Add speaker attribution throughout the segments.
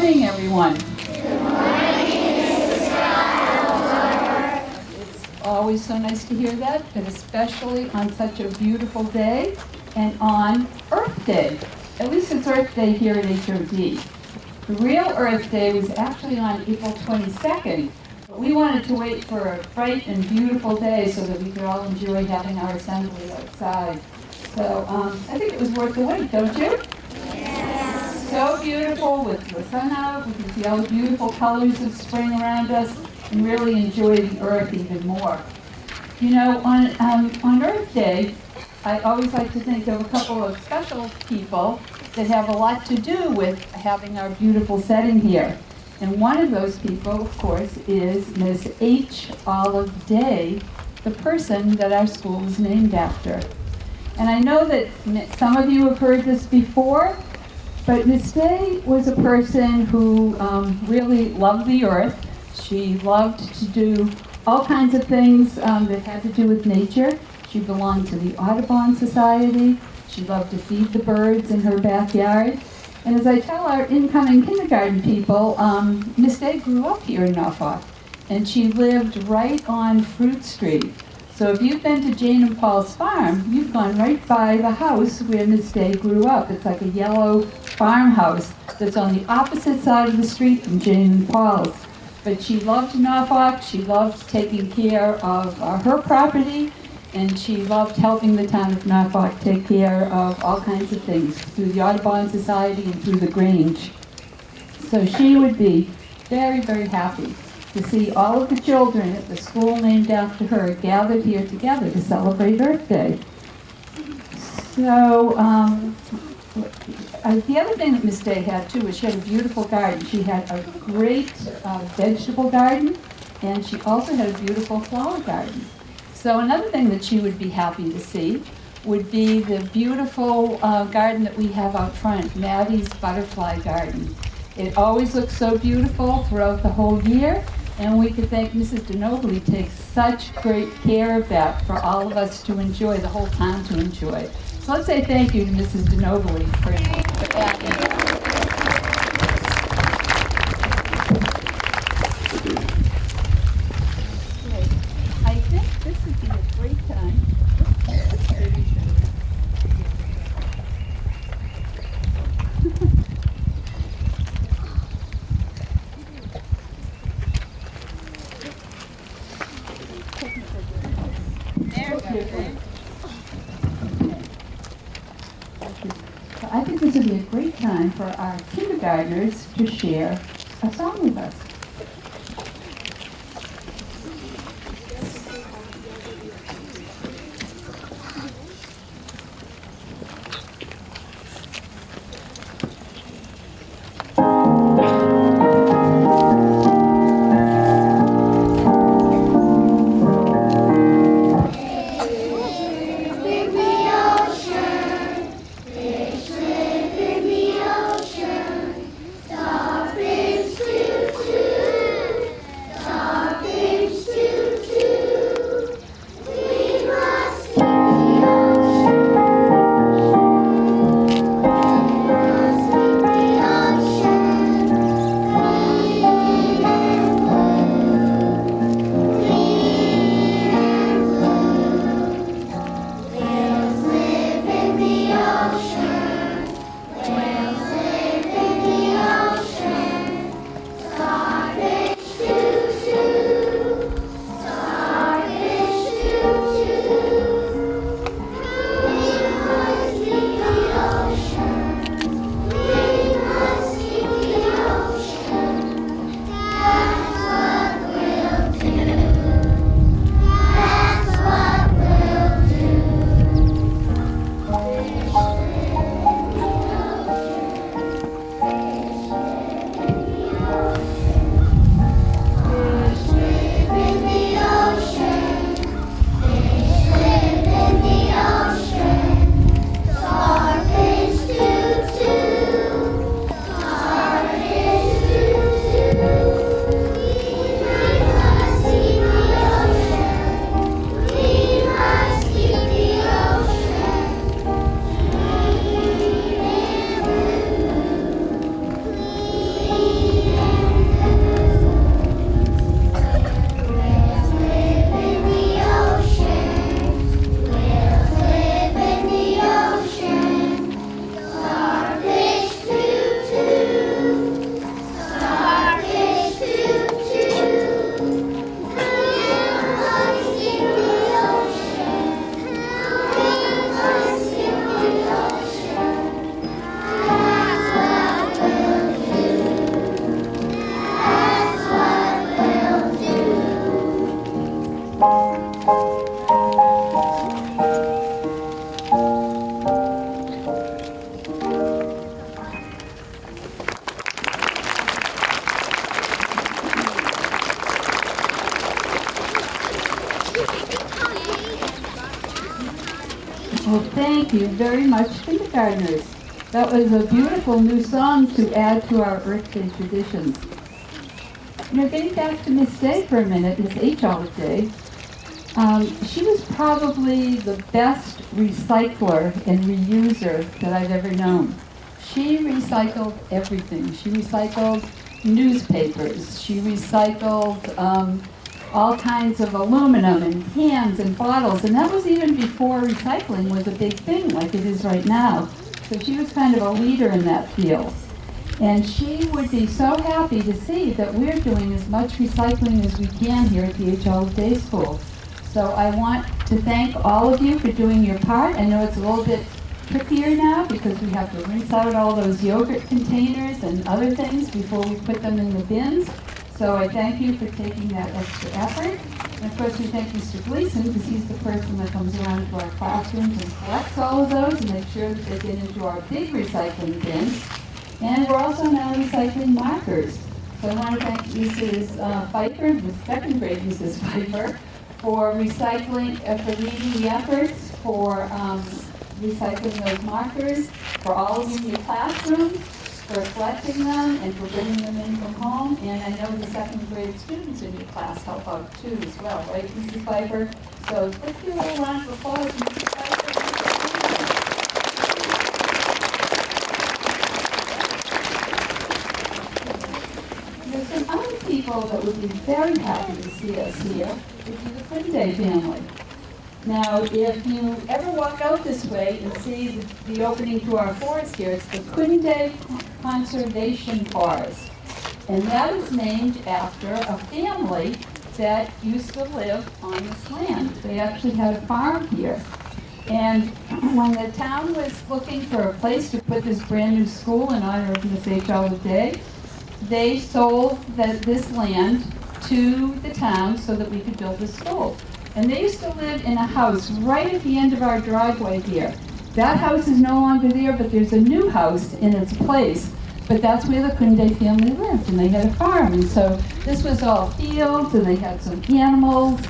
Speaker 1: morning, everyone. It's always so nice to hear that, but especially on such a beautiful day and on Earth Day. At least it's Earth Day here at HOD. The real Earth Day was actually on April 22nd, but we wanted to wait for a bright and beautiful day so that we could all enjoy having our assembly outside. So I think it was worth the wait, don't you? So beautiful with the sun out. We can see all the beautiful colors of spring around us and really enjoy the earth even more. You know, on Earth Day, I always like to think of a couple of special people that have a lot to do with having our beautiful setting here. And one of those people, of course, is Miss H. Olive Day, the person that our school is named after. And I know that some of you have heard this before, but Miss Day was a person who really loved the earth. She loved to do all kinds of things that had to do with nature. She belonged to the Audubon Society. She loved to feed the birds in her backyard. And as I tell our incoming kindergarten people, Miss Day grew up here in Norfolk, and she lived right on Fruit Street. So if you've been to Jane and Paul's farm, you've gone right by the house where Miss Day grew up. It's like a yellow farmhouse that's on the opposite side of the street from Jane and Paul's. But she loved Norfolk, she loved taking care of her property, and she loved helping the town of Norfolk take care of all kinds of things through the Audubon Society and through the Grange. So she would be very, very happy to see all of the children at the school named after her gathered here together to celebrate Earth Day. So the other thing that Miss Day had too was she had a beautiful garden. She had a great vegetable garden, and she also had a beautiful flower garden. So another thing that she would be happy to see would be the beautiful garden that we have out front, Maddie's Butterfly Garden. It always looks so beautiful throughout the whole year, and we could thank Mrs. DeNobili takes such great care of that for all of us to enjoy, the whole town to enjoy. So let's say thank you to Mrs. DeNobili for that. I think this would be a great time. I think this would be a great time for our kindergartners to share a song with us.
Speaker 2: Choo choo.
Speaker 1: Well, thank you very much, kindergartners. That was a beautiful new song to add to our Earth Day traditions. You know, getting back to Miss Day for a minute, Miss H. Olive Day, she was probably the best recycler and reuser that I've ever known. She recycled everything. She recycled newspapers. She recycled all kinds of aluminum and cans and bottles, and that was even before recycling was a big thing like it is right now. So she was kind of a leader in that field. And she would be so happy to see that we're doing as much recycling as we can here at the H. Olive Day School. So I want to thank all of you for doing your part. I know it's a little bit trickier now because we have to rinse out all those yogurt containers and other things before we put them in the bins. So I thank you for taking that extra effort. And of course we thank Mr. Gleason because he's the person that comes around to our classrooms and collects all of those and makes sure that they get into our big recycling bins. And we're also now recycling markers. So I want to thank Mrs. Pfeiffer, the second grade Mrs. Pfeiffer, for recycling, for leading the efforts, for recycling those markers, for all of you in your classrooms, for collecting them and for bringing them in from home. And I know the second grade students in your class help out too as well, right, Mrs. Pfeiffer? So let's give a little round of applause, Mrs. Pfeiffer. There's some other people that would be very happy to see us here, which is the Kunde family. Now, if you ever walk out this way and see the opening to our forest here, it's the Kunde Conservation Forest. And that is named after a family that used to live on this land. They actually had a farm here. And when the town was looking for a place to put this brand new school in honor of Miss H. Olive Day, they sold this land to the town so that we could build the school. And they used to live in a house right at the end of our driveway here. That house is no longer there, but there's a new house in its place. But that's where the Kunde family lived, and they had a farm. And so this was all fields, and they had some animals,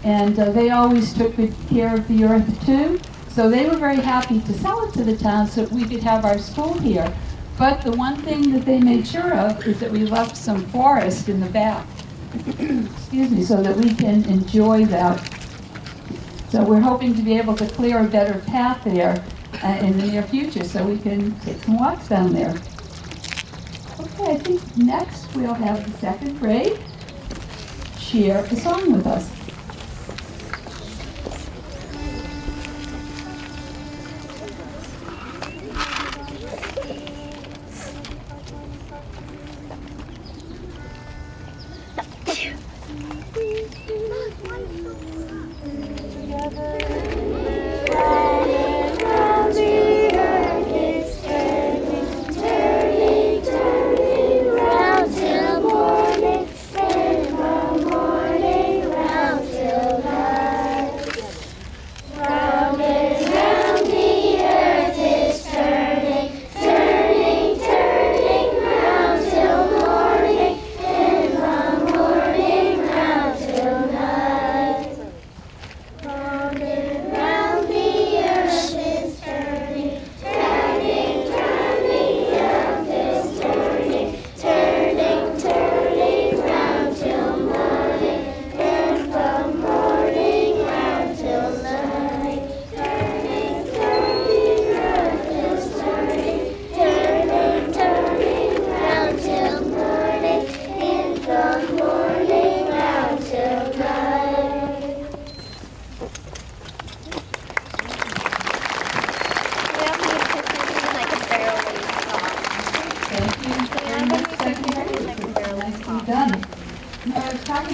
Speaker 1: and they always took good care of the earth too. So they were very happy to sell it to the town so that we could have our school here. But the one thing that they made sure of is that we left some forest in the back. Excuse me, so that we can enjoy that. So we're hoping to be able to clear a better path there in the near future so we can take some walks down there. Okay, I think next we'll have the second grade share a song with us.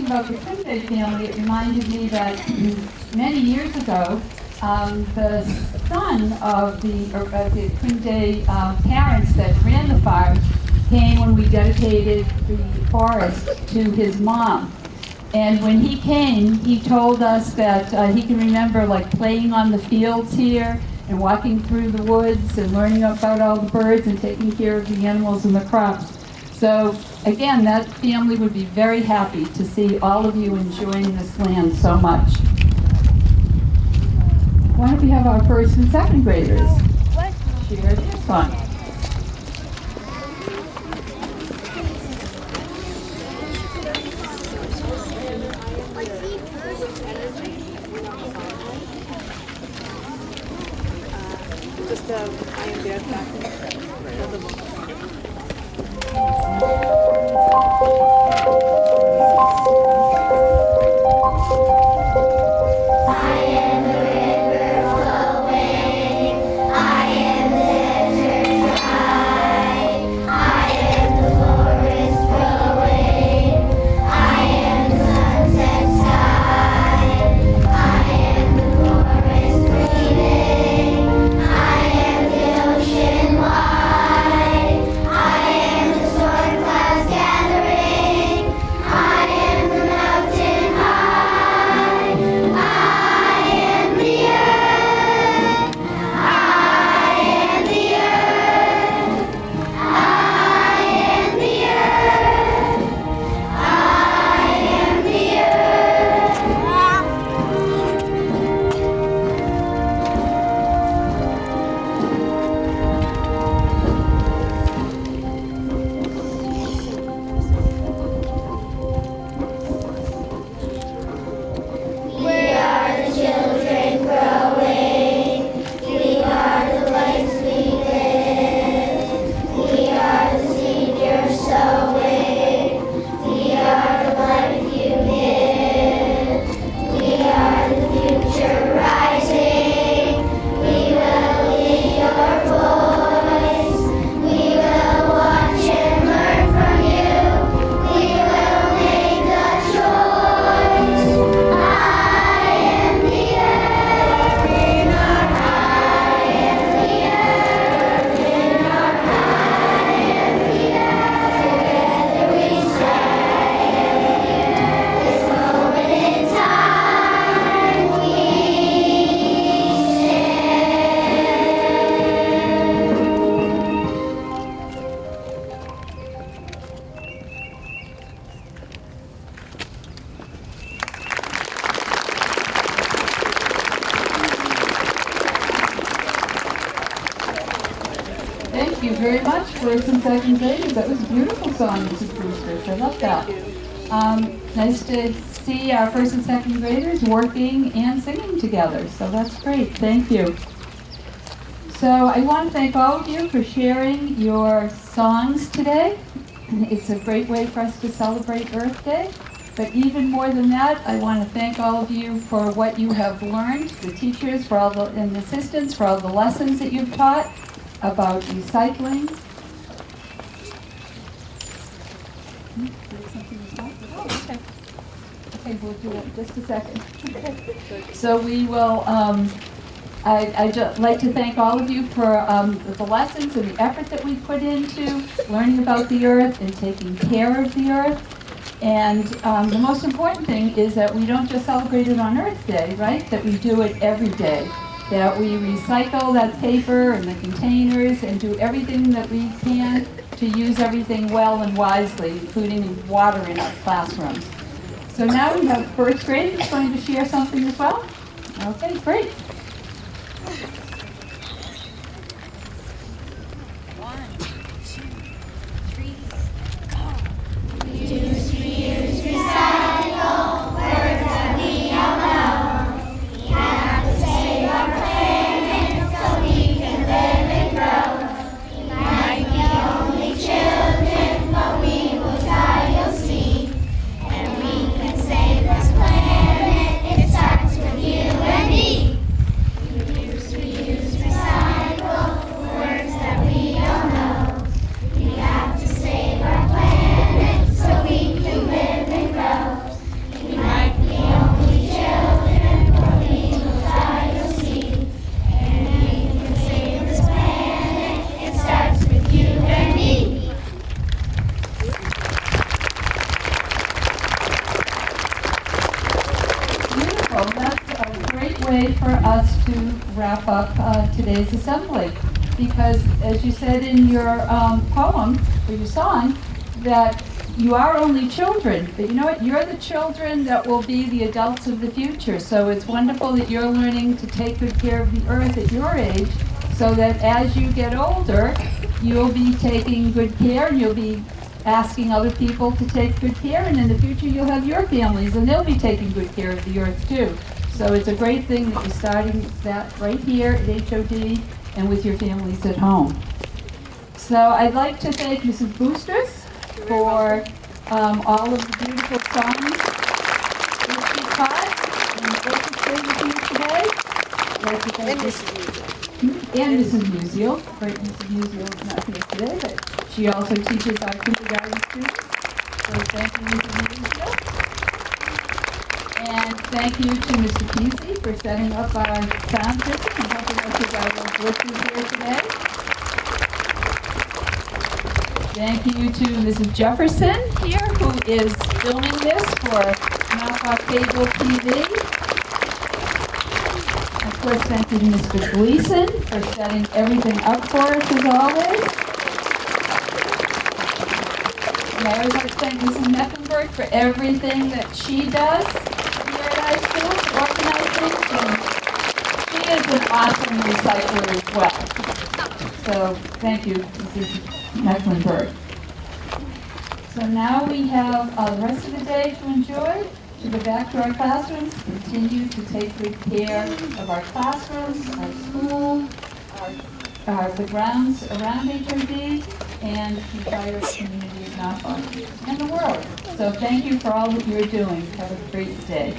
Speaker 1: About the Kunde family, it reminded me that many years ago, the son of the Kunde parents that ran the farm came when we dedicated the forest to his mom. And when he came, he told us that he can remember like playing on the fields here and walking through the woods and learning about all the birds and taking care of the animals and the crops. So again, that family would be very happy to see all of you enjoying this land so much. Why don't we have our first and second graders share their song.
Speaker 2: Just I am there back.
Speaker 1: Thank you very much, first and second graders. That was a beautiful song, Mrs. Brewster. I love that. Nice to see our first and second graders working and singing together. So that's great. Thank you. So I want to thank all of you for sharing your songs today. It's a great way for us to celebrate Earth Day. But even more than that, I want to thank all of you for what you have learned, the teachers for all the, and the assistants for all the lessons that you've taught about recycling. Okay, we'll do it in just a second. So we will, I'd just like to thank all of you for the lessons and the effort that we put into learning about the earth and taking care of the earth. And the most important thing is that we don't just celebrate it on Earth Day, right? That we do it every day. That we recycle that paper and the containers and do everything that we can to use everything well and wisely, including water in our classrooms. So now we have first grade that's going to share something as well. Okay, great.
Speaker 3: Sweet.
Speaker 1: wonderful. That's a great way for us to wrap up today's assembly. Because as you said in your poem, or your song, that you are only children. But you know what? You're the children that will be the adults of the future. So it's wonderful that you're learning to take good care of the earth at your age, so that as you get older, you'll be taking good care and you'll be asking other people to take good care, and in the future you'll have your families and they'll be taking good care of the earth too. So it's a great thing that you're starting that right here at HOD and with your families at home. So I'd like to thank Mrs. Boosters for all of the beautiful songs that she taught and orchestrated with you today. I'd like to thank
Speaker 2: And
Speaker 1: Mrs. Musial. Great, Mrs. Musial is not here today, but she also teaches our kindergarten students. So thank you, Mrs. Musial. And thank you to Mr. Pesey for setting up our sound system and helping us with our little glitches here today. Thank you to Mrs. Jefferson here, who is filming this for Norfolk Cable TV. Of course, thank you to Mr. Gleason for setting everything up for us as always. And I always like to thank Mrs. Mecklenburg for everything that she does here at our school to organize things. And she is an awesome recycler as well. So thank you, Mrs. Mecklenburg. So now we have the rest of the day to enjoy, to go back to our classrooms, continue to take good care of our classrooms, our school, the grounds around HOD, and the entire community of Norfolk and the world. So thank you for all that you're doing. Have a great day.